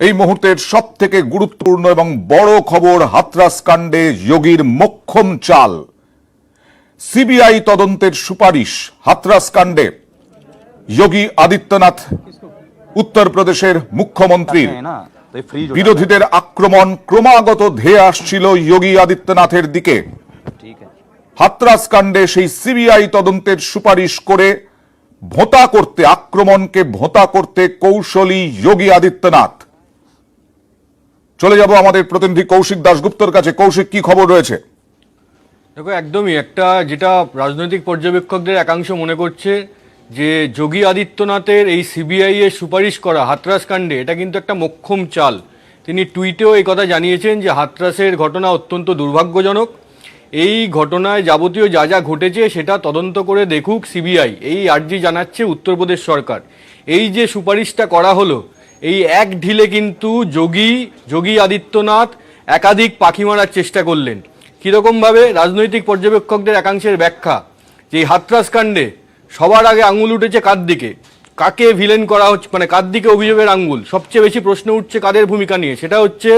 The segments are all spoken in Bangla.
এই মুহূর্তের সবথেকে গুরুত্বপূর্ণ এবং বড় খবর, হাথরাস কাণ্ডে যোগীর মোক্ষম চাল। সিবিআই তদন্তের সুপারিশ। হাথরাস কাণ্ডে যোগী আদিত্যনাথ উত্তরপ্রদেশের মুখ্যমন্ত্রীর বিরোধীদের আক্রমণ ক্রমাগত ধেয়ে আসছিল যোগী আদিত্যনাথের দিকে। হাথরাস কাণ্ডে সেই সিবিআই তদন্তের সুপারিশ করে ভোঁতা করতে, আক্রমণকে ভোঁতা করতে কৌশলী যোগী আদিত্যনাথ। চলে যাব আমাদের প্রতিনিধি কৌশিক দাশগুপ্তর কাছে। কৌশিক, কি খবর রয়েছে? দেখো, একদমই একটা যেটা রাজনৈতিক পর্যবেক্ষকদের একাংশ মনে করছে যে যোগী আদিত্যনাথের এই সিবিআই এর সুপারিশ করা হাথরাস কাণ্ডে এটা কিন্তু একটা মোক্ষম চাল। তিনি টুইটেও এই কথা জানিয়েছেন যে হাথরাসের ঘটনা অত্যন্ত দুর্ভাগ্যজনক, এই ঘটনায় যাবতীয় যা যা ঘটেছে সেটা তদন্ত করে দেখুক সিবিআই, এই আর্জি জানাচ্ছে উত্তরপ্রদেশ সরকার। এই যে সুপারিশটা করা হলো, এই এক ঢিলে কিন্তু যোগী আদিত্যনাথ একাধিক পাখি মারার চেষ্টা করলেন। কীরকমভাবে? রাজনৈতিক পর্যবেক্ষকদের একাংশের ব্যাখ্যা যে হাথরাস কাণ্ডে সবার আগে আঙুল উঠেছে কার দিকে, কাকে ভিলেন করা হচ্ছে, মানে কার দিকে অভিযোগের আঙুল। সবচেয়ে বেশি প্রশ্ন উঠছে কাদের ভূমিকা নিয়ে, সেটা হচ্ছে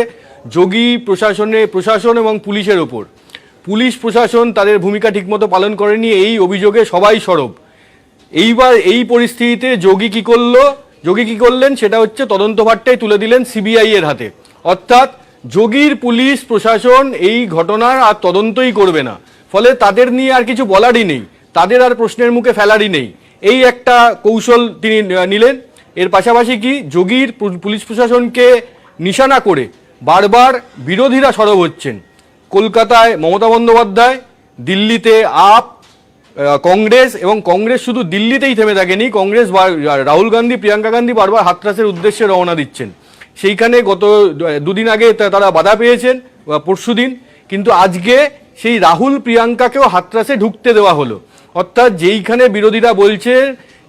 যোগী প্রশাসন এবং পুলিশের ওপর। পুলিশ প্রশাসন তাদের ভূমিকা ঠিকমতো পালন করেনি, এই অভিযোগে সবাই সরব। এইবার এই পরিস্থিতিতে যোগী কি করলেন সেটা হচ্ছে তদন্তভারটাই তুলে দিলেন সিবিআই এর হাতে। অর্থাৎ যোগীর পুলিশ প্রশাসন এই ঘটনার আর তদন্তই করবে না, ফলে তাদের নিয়ে আর কিছু বলারই নেই, তাদের আর প্রশ্নের মুখে ফেলারই নেই। এই একটা কৌশল তিনি নিলেন। এর পাশাপাশি কি, যোগীর পুলিশ প্রশাসনকে নিশানা করে বারবার বিরোধীরা সরব হচ্ছেন। কলকাতায় মমতা বন্দ্যোপাধ্যায়, দিল্লিতে আপ, কংগ্রেস, এবং কংগ্রেস শুধু দিল্লিতেই থেমে থাকেনি, কংগ্রেস রাহুল গান্ধী, প্রিয়াঙ্কা গান্ধী বারবার হাথরাসের উদ্দেশ্যে রওনা দিচ্ছেন। সেইখানে গত দুদিন আগে তারা বাধা পেয়েছেন, পরশুদিন, কিন্তু আজকে সেই রাহুল প্রিয়াঙ্কাকেও হাথরাসে ঢুকতে দেওয়া হলো। অর্থাৎ যেইখানে বিরোধীরা বলছে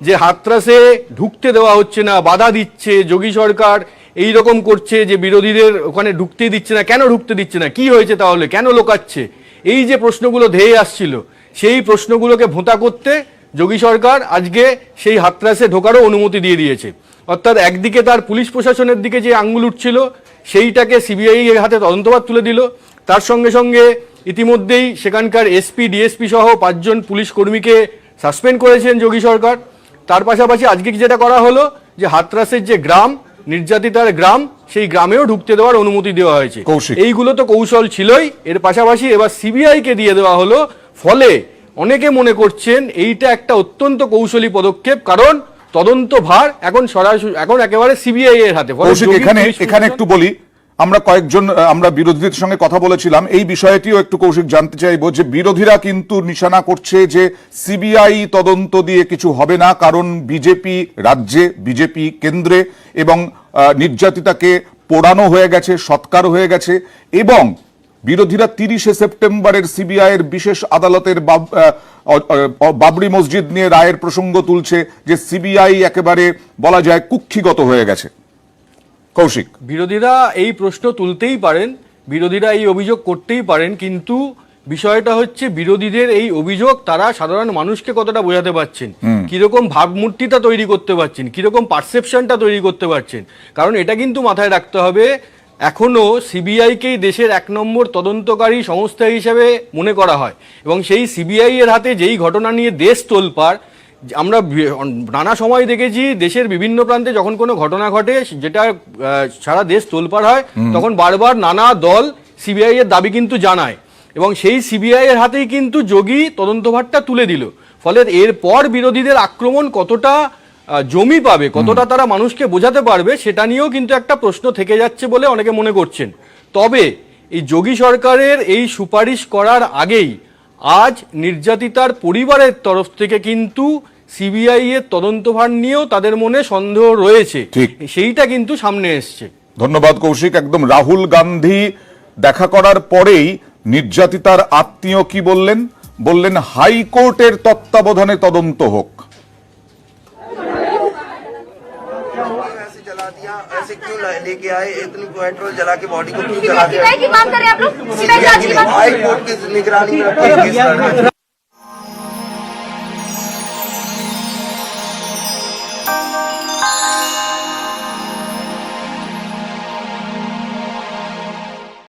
যে হাথরাসে ঢুকতে দেওয়া হচ্ছে না, বাধা দিচ্ছে যোগী সরকার, এই রকম করছে যে বিরোধীদের ওখানে ঢুকতেই দিচ্ছে না, কেন ঢুকতে দিচ্ছে না, কি হয়েছে তাহলে, কেন লোকাচ্ছে, এই যে প্রশ্নগুলো ধেয়ে আসছিল, সেই প্রশ্নগুলোকে ভোঁতা করতে যোগী সরকার আজকে সেই হাথরাসে ঢোকারও অনুমতি দিয়ে দিয়েছে। অর্থাৎ একদিকে তার পুলিশ প্রশাসনের দিকে যে আঙ্গুল উঠছিল সেইটাকে সিবিআই এর হাতে তদন্তভার তুলে দিল। তার সঙ্গে সঙ্গে ইতিমধ্যেই সেখানকার এসপি, ডিএসপি সহ 5 জন পুলিশ কর্মীকে সাসপেন্ড করেছেন যোগী সরকার। তার পাশাপাশি আজকে যেটা করা হলো যে হাথরাসের যে গ্রাম, নির্যাতিতার গ্রাম, সেই গ্রামেও ঢুকতে দেওয়ার অনুমতি দেওয়া হয়েছে। এইগুলো তো কৌশল ছিলই, এর পাশাপাশি এবার সিবিআই কে দিয়ে দেওয়া হলো। ফলে অনেকে মনে করছেন এইটা একটা অত্যন্ত কৌশলী পদক্ষেপ, কারণ তদন্ত ভার এখন একেবারে সিবিআই এর হাতে। এখানে একটু বলি, আমরা বিরোধীদের সঙ্গে কথা বলেছিলাম, এই বিষয়টিও একটু কৌশিক জানতে চাইবো যে বিরোধীরা কিন্তু নিশানা করছে যে সিবিআই তদন্ত দিয়ে কিছু হবে না, কারণ বিজেপি রাজ্যে, বিজেপি কেন্দ্রে এবং নির্যাতিতাকে পোড়ানো হয়ে গেছে, সৎকার হয়ে গেছে। এবং বিরোধীরা 30শে সেপ্টেম্বরের সিবিআই এর বিশেষ আদালতের বাবরি মসজিদ নিয়ে রায়ের প্রসঙ্গ তুলছে যে সিবিআই একেবারে বলা যায় কুক্ষিগত হয়ে গেছে। কৌশিক, বিরোধীরা এই প্রশ্ন তুলতেই পারেন, বিরোধীরা এই অভিযোগ করতেই পারেন, কিন্তু বিষয়টা হচ্ছে বিরোধীদের এই অভিযোগ তারা সাধারণ মানুষকে কতটা বোঝাতে পারছেন, কিরকম ভাবমূর্তিটা তৈরি করতে পারছেন, কিরকম পারসেপশনটা তৈরি করতে পারছেন। কারণ এটা কিন্তু মাথায় রাখতে হবে, এখনো সিবিআইকেই দেশের 1 নম্বর তদন্তকারী সংস্থা হিসেবে মনে করা হয়, এবং সেই সিবিআই এর হাতে যেই ঘটনা নিয়ে দেশ তোলপাড়, আমরা নানা সময় দেখেছি দেশের বিভিন্ন প্রান্তে যখন কোনো ঘটনা ঘটে যেটা সারা দেশ তোলপাড় হয়, তখন বারবার নানা দল সিবিআই এর দাবি কিন্তু জানায়, এবং সেই সিবিআই এর হাতেই কিন্তু যোগী তদন্তভারটা তুলে দিল। ফলে এরপর বিরোধীদের আক্রমণ কতটা জমি পাবে, কতটা তারা মানুষকে বোঝাতে পারবে, সেটা নিয়েও কিন্তু একটা প্রশ্ন থেকে যাচ্ছে বলে অনেকে মনে করছেন। তবে এই যোগী সরকারের এই সুপারিশ করার আগেই আজ নির্যাতিতার পরিবারের তরফ থেকে কিন্তু সিবিআই এর তদন্তভার নিয়েও তাদের মনে সন্দেহ রয়েছে, সেইটা কিন্তু সামনে এসছে। ধন্যবাদ কৌশিক। একদম রাহুল গান্ধী দেখা করার পরেই নির্যাতিতার আত্মীয় কি বললেন হাইকোর্টের তত্ত্বাবধানে তদন্ত হোক। ऐसे क्यों लेके आए, इतनी पेट्रोल जला के बॉडी को क्यों जला के? की मांग कर रहे हैं आप लोग? हाई कोर्ट की निगरानी में